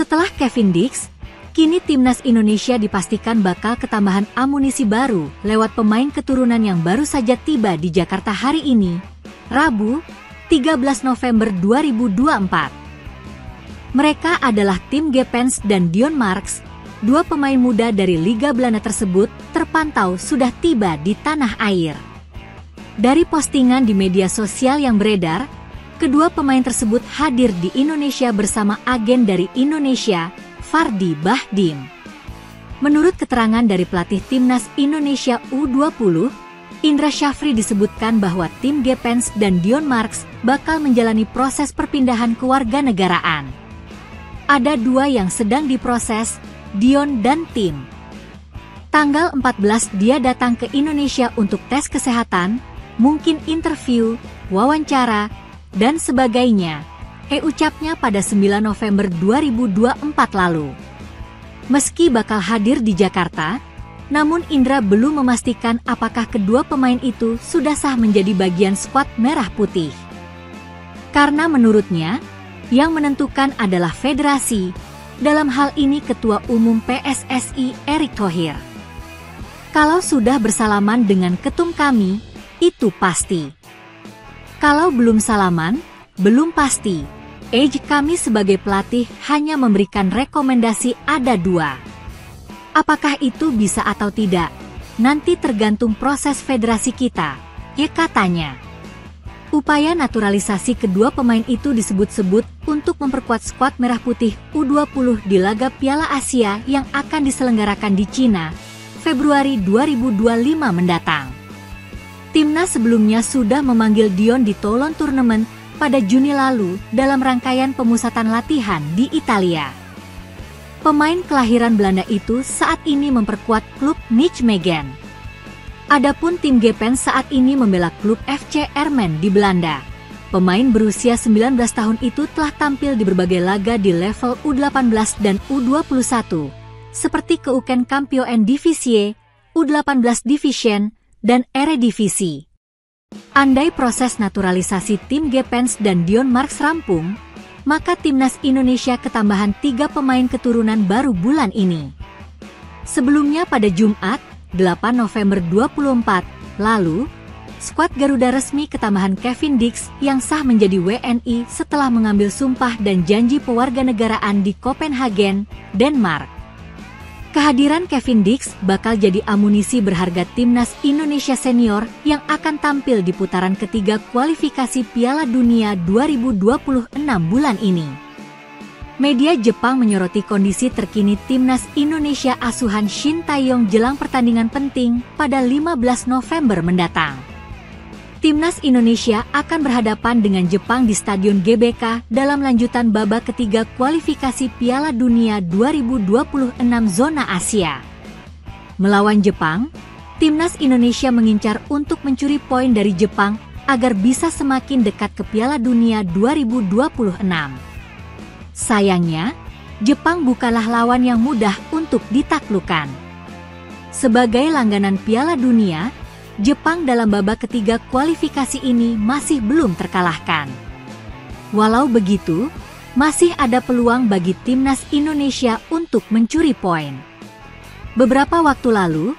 Setelah Kevin Dix, kini timnas Indonesia dipastikan bakal ketambahan amunisi baru lewat pemain keturunan yang baru saja tiba di Jakarta hari ini, Rabu, 13 November 2024. Mereka adalah Tim Gepens dan Dion Marks, dua pemain muda dari Liga Belanda tersebut terpantau sudah tiba di tanah air. Dari postingan di media sosial yang beredar, kedua pemain tersebut hadir di Indonesia bersama agen dari Indonesia, Fardi Bahdim. Menurut keterangan dari pelatih timnas Indonesia U20, Indra Syafri, disebutkan bahwa Tim Gepens dan Dion Marks bakal menjalani proses perpindahan kewarganegaraan. Ada dua yang sedang diproses, Dion dan Tim. Tanggal 14 dia datang ke Indonesia untuk tes kesehatan, mungkin interview, wawancara, dan sebagainya, ucapnya pada 9 November 2024 lalu. Meski bakal hadir di Jakarta, namun Indra belum memastikan apakah kedua pemain itu sudah sah menjadi bagian skuad merah putih. Karena menurutnya, yang menentukan adalah federasi, dalam hal ini Ketua Umum PSSI Erick Thohir. Kalau sudah bersalaman dengan ketum kami, itu pasti. Kalau belum salaman, belum pasti. Kami sebagai pelatih hanya memberikan rekomendasi ada dua. Apakah itu bisa atau tidak? Nanti tergantung proses federasi kita, katanya. Upaya naturalisasi kedua pemain itu disebut-sebut untuk memperkuat skuad Merah Putih U20 di laga Piala Asia yang akan diselenggarakan di Cina, Februari 2025 mendatang. Timnas sebelumnya sudah memanggil Dion di Toulon Tournament pada Juni lalu dalam rangkaian pemusatan latihan di Italia. Pemain kelahiran Belanda itu saat ini memperkuat klub Nijmegen. Adapun Tim Gepens saat ini membela klub FC Ermen di Belanda. Pemain berusia 19 tahun itu telah tampil di berbagai laga di level U18 dan U21, seperti Keuken Kampioen Divisie, U18 Division, dan Eredivisie. Andai proses naturalisasi Tim Gepens dan Dion Marks rampung, maka timnas Indonesia ketambahan 3 pemain keturunan baru bulan ini. Sebelumnya pada Jumat, 8 November 2024, lalu, skuad Garuda resmi ketambahan Kevin Dix yang sah menjadi WNI setelah mengambil sumpah dan janji pewarganegaraan di Copenhagen, Denmark. Kehadiran Kevin Dix bakal jadi amunisi berharga timnas Indonesia senior yang akan tampil di putaran ketiga kualifikasi Piala Dunia 2026 bulan ini. Media Jepang menyoroti kondisi terkini timnas Indonesia asuhan Shin Tae-yong jelang pertandingan penting pada 15 November mendatang. Timnas Indonesia akan berhadapan dengan Jepang di Stadion GBK dalam lanjutan babak ketiga kualifikasi Piala Dunia 2026 zona Asia. Melawan Jepang, timnas Indonesia mengincar untuk mencuri poin dari Jepang agar bisa semakin dekat ke Piala Dunia 2026. Sayangnya, Jepang bukanlah lawan yang mudah untuk ditaklukkan. Sebagai langganan Piala Dunia, Jepang dalam babak ketiga kualifikasi ini masih belum terkalahkan. Walau begitu, masih ada peluang bagi timnas Indonesia untuk mencuri poin. Beberapa waktu lalu,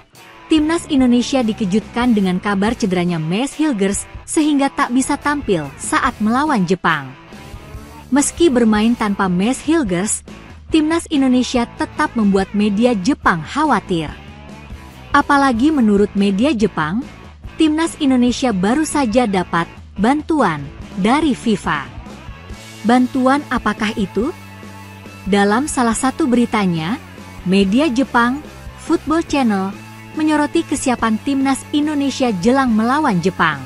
timnas Indonesia dikejutkan dengan kabar cederanya Maes Hilgers sehingga tak bisa tampil saat melawan Jepang. Meski bermain tanpa Maes Hilgers, timnas Indonesia tetap membuat media Jepang khawatir. Apalagi menurut media Jepang, timnas Indonesia baru saja dapat bantuan dari FIFA. Bantuan apakah itu? Dalam salah satu beritanya, media Jepang, Football Channel, menyoroti kesiapan timnas Indonesia jelang melawan Jepang.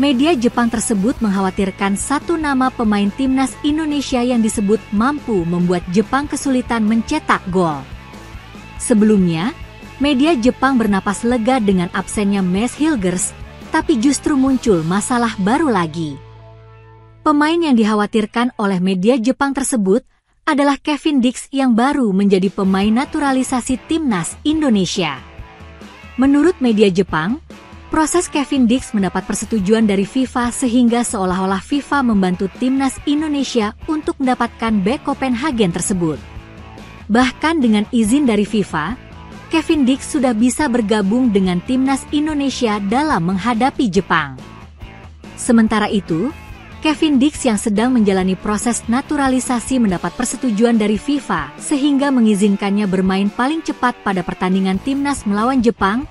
Media Jepang tersebut mengkhawatirkan satu nama pemain timnas Indonesia yang disebut mampu membuat Jepang kesulitan mencetak gol. Sebelumnya, media Jepang bernapas lega dengan absennya Maes Hilgers, tapi justru muncul masalah baru lagi. Pemain yang dikhawatirkan oleh media Jepang tersebut adalah Kevin Dix yang baru menjadi pemain naturalisasi timnas Indonesia. Menurut media Jepang, Proses Kevin Dix mendapat persetujuan dari FIFA sehingga seolah-olah FIFA membantu timnas Indonesia untuk mendapatkan bek Copenhagen tersebut. Bahkan dengan izin dari FIFA, Kevin Dix sudah bisa bergabung dengan timnas Indonesia dalam menghadapi Jepang. Sementara itu, Kevin Dix yang sedang menjalani proses naturalisasi mendapat persetujuan dari FIFA sehingga mengizinkannya bermain paling cepat pada pertandingan timnas melawan Jepang,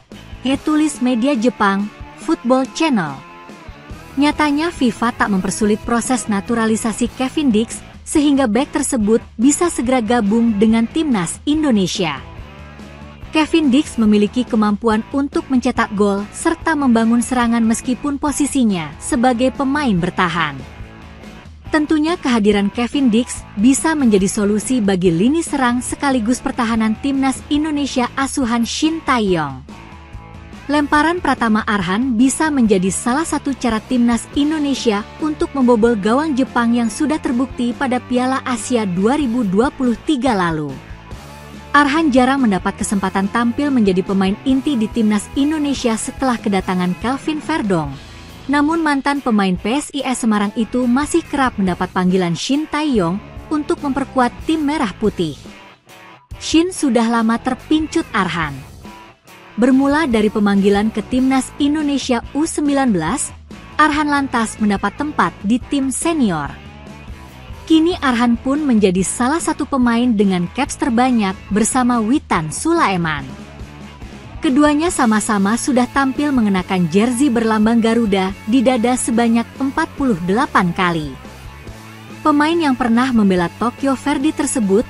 tulis media Jepang, Football Channel. Nyatanya FIFA tak mempersulit proses naturalisasi Kevin Dix sehingga bek tersebut bisa segera gabung dengan timnas Indonesia. Kevin Dix memiliki kemampuan untuk mencetak gol serta membangun serangan meskipun posisinya sebagai pemain bertahan. Tentunya kehadiran Kevin Dix bisa menjadi solusi bagi lini serang sekaligus pertahanan timnas Indonesia asuhan Shin Tae-yong. Lemparan Pratama Arhan bisa menjadi salah satu cara timnas Indonesia untuk membobol gawang Jepang yang sudah terbukti pada Piala Asia 2023 lalu. Arhan jarang mendapat kesempatan tampil menjadi pemain inti di timnas Indonesia setelah kedatangan Kelvin Verdong. Namun mantan pemain PSIS Semarang itu masih kerap mendapat panggilan Shin Tae-yong untuk memperkuat tim merah putih. Shin sudah lama terpincut Arhan. Bermula dari pemanggilan ke timnas Indonesia U19, Arhan lantas mendapat tempat di tim senior. Kini Arhan pun menjadi salah satu pemain dengan caps terbanyak bersama Witan Sulaiman. Keduanya sama-sama sudah tampil mengenakan jersey berlambang Garuda di dada sebanyak 48 kali. Pemain yang pernah membela Tokyo Verdy tersebut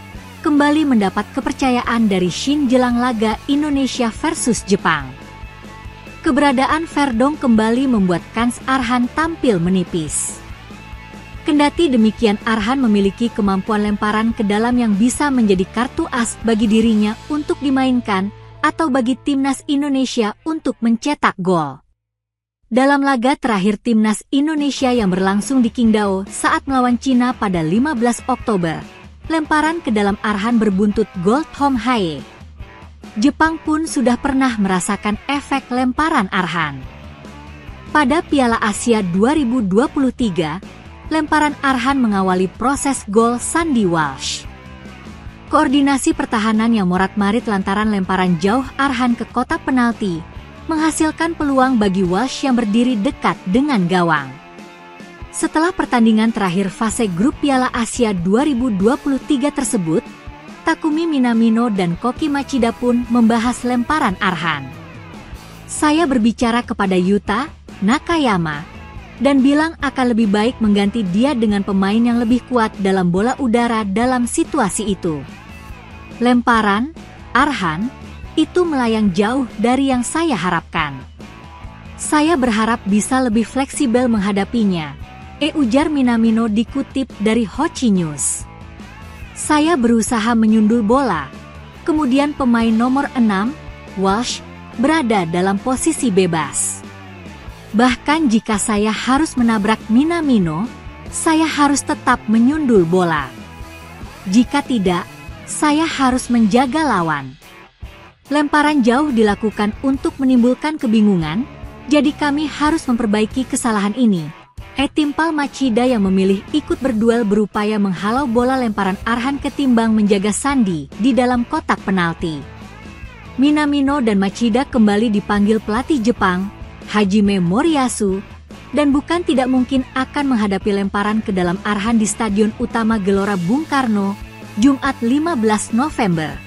kembali mendapat kepercayaan dari Shin jelang laga Indonesia versus Jepang. Keberadaan Verdong kembali membuat kans Arhan tampil menipis. Kendati demikian, Arhan memiliki kemampuan lemparan ke dalam yang bisa menjadi kartu as bagi dirinya untuk dimainkan atau bagi timnas Indonesia untuk mencetak gol. Dalam laga terakhir timnas Indonesia yang berlangsung di Qingdao saat melawan Cina pada 15 Oktober, lemparan ke dalam Arhan berbuntut gol Tom Haye. Jepang pun sudah pernah merasakan efek lemparan Arhan. Pada Piala Asia 2023, lemparan Arhan mengawali proses gol Sandy Walsh. Koordinasi pertahanan yang morat-marit lantaran lemparan jauh Arhan ke kotak penalti menghasilkan peluang bagi Walsh yang berdiri dekat dengan gawang. Setelah pertandingan terakhir fase grup Piala Asia 2023 tersebut, Takumi Minamino dan Koki Machida pun membahas lemparan Arhan. Saya berbicara kepada Yuta Nakayama dan bilang akan lebih baik mengganti dia dengan pemain yang lebih kuat dalam bola udara dalam situasi itu. Lemparan Arhan itu melayang jauh dari yang saya harapkan. Saya berharap bisa lebih fleksibel menghadapinya, ujar Minamino dikutip dari Hochi News. Saya berusaha menyundul bola, kemudian pemain nomor 6, Walsh, berada dalam posisi bebas. Bahkan jika saya harus menabrak Minamino, saya harus tetap menyundul bola. Jika tidak, saya harus menjaga lawan. Lemparan jauh dilakukan untuk menimbulkan kebingungan, jadi kami harus memperbaiki kesalahan ini. Timpal Machida yang memilih ikut berduel berupaya menghalau bola lemparan Arhan ketimbang menjaga Sandy di dalam kotak penalti. Minamino dan Machida kembali dipanggil pelatih Jepang, Hajime Moriyasu, dan bukan tidak mungkin akan menghadapi lemparan ke dalam Arhan di Stadion Utama Gelora Bung Karno, Jumat 15 November.